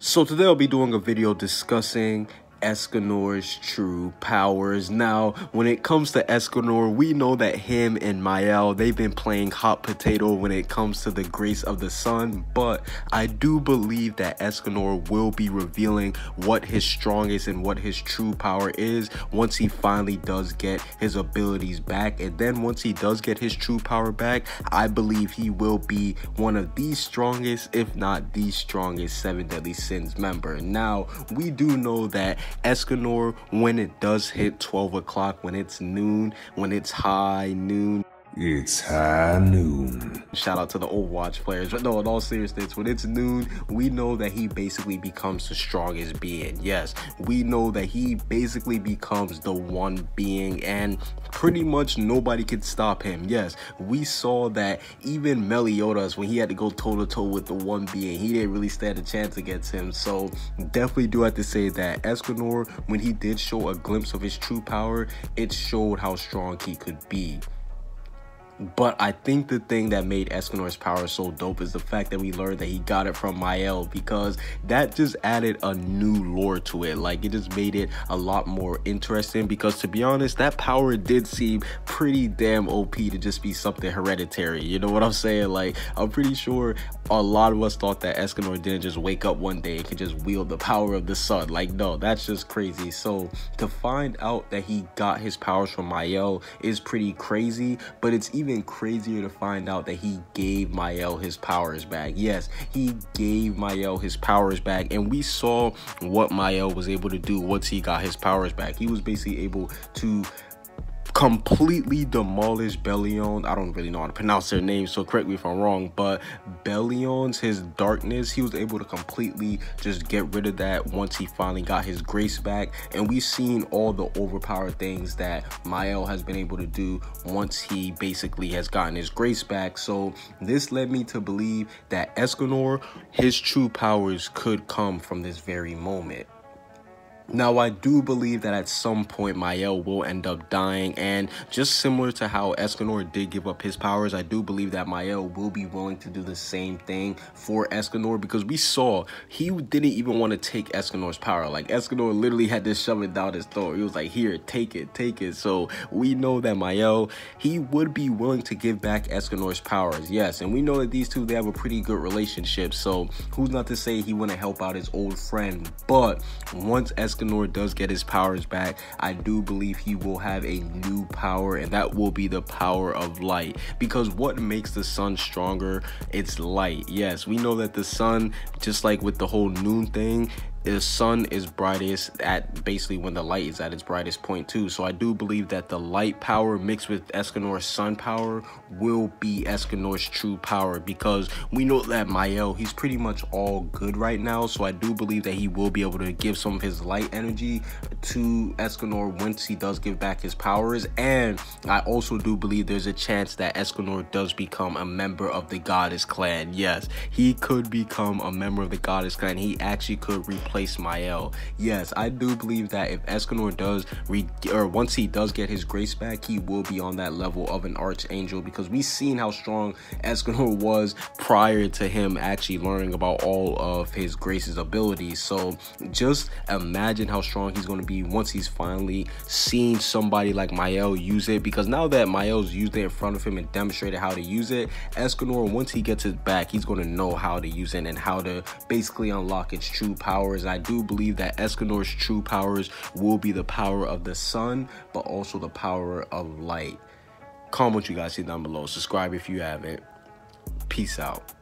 So today I'll be doing a video discussing Escanor's true powers. Now, when it comes to Escanor, we know that him and Mael, they've been playing hot potato when it comes to the grace of the sun, but I do believe that Escanor will be revealing what his strongest and what his true power is once he finally does get his abilities back. And then once he does get his true power back, I believe he will be one of the strongest, if not the strongest, 7 Deadly Sins member. Now, we do know that Escanor, when it does hit 12 o'clock, when it's noon, when it's high noon, it's high noon. Shout out to the Overwatch players. But no, in all seriousness, when it's noon, we know that he basically becomes the strongest being. Yes, we know that he basically becomes the one being, and pretty much nobody can stop him. Yes, we saw that even Meliodas, when he had to go toe-to-toe with the one being, he didn't really stand a chance against him. So definitely do have to say that Escanor, when he did show a glimpse of his true power, it showed how strong he could be. But I think the thing that made Escanor's power so dope is the fact that we learned that he got it from Mael, because that just added a new lore to it. Like, it just made it a lot more interesting, because to be honest, that power did seem pretty damn OP to just be something hereditary. You know what I'm saying? Like, I'm pretty sure a lot of us thought that Escanor didn't just wake up one day and could just wield the power of the sun. Like, no, that's just crazy. So to find out that he got his powers from Mael is pretty crazy, but it's even crazier to find out that he gave Mael his powers back. Yes, he gave Mael his powers back, and we saw what Mael was able to do once he got his powers back. He was basically able to completely demolish Bellion. I don't really know how to pronounce their name, so correct me if I'm wrong, but Bellion's, his darkness, he was able to completely just get rid of that once he finally got his grace back. And we've seen all the overpowered things that Mael has been able to do once he basically has gotten his grace back. So this led me to believe that Escanor, his true powers could come from this very moment. Now, I do believe that at some point Mael will end up dying, and just similar to how Escanor did give up his powers, I do believe that Mael will be willing to do the same thing for Escanor, because we saw he didn't even want to take Escanor's power. Like, Escanor literally had to shove it down his throat. He was like, here, take it, take it. So we know that Mael, he would be willing to give back Escanor's powers. Yes, and we know that these two, they have a pretty good relationship, so who's not to say he wouldn't help out his old friend. But once Escanor does get his powers back, I do believe he will have a new power, and that will be the power of light. Because what makes the sun stronger? It's light. Yes, we know that the sun, just like with the whole noon thing, the sun is brightest at basically when the light is at its brightest point too. So I do believe that the light power mixed with Escanor's sun power will be Escanor's true power, because we know that Mael, he's pretty much all good right now. So I do believe that he will be able to give some of his light energy to Escanor once he does give back his powers. And I also do believe there's a chance that Escanor does become a member of the Goddess clan. Yes, he could become a member of the Goddess clan. He actually could replace Mael. Yes, I do believe that if Escanor does once he does get his grace back, he will be on that level of an archangel, because we've seen how strong Escanor was prior to him actually learning about all of his grace's abilities. So just imagine how strong he's going to be once he's finally seen somebody like Mael use it, because now that Mael's used it in front of him and demonstrated how to use it, Escanor, once he gets it back, he's going to know how to use it and how to basically unlock its true powers. I do believe that Escanor's true powers will be the power of the sun, but also the power of light. Comment what you guys see down below. Subscribe if you haven't. Peace out.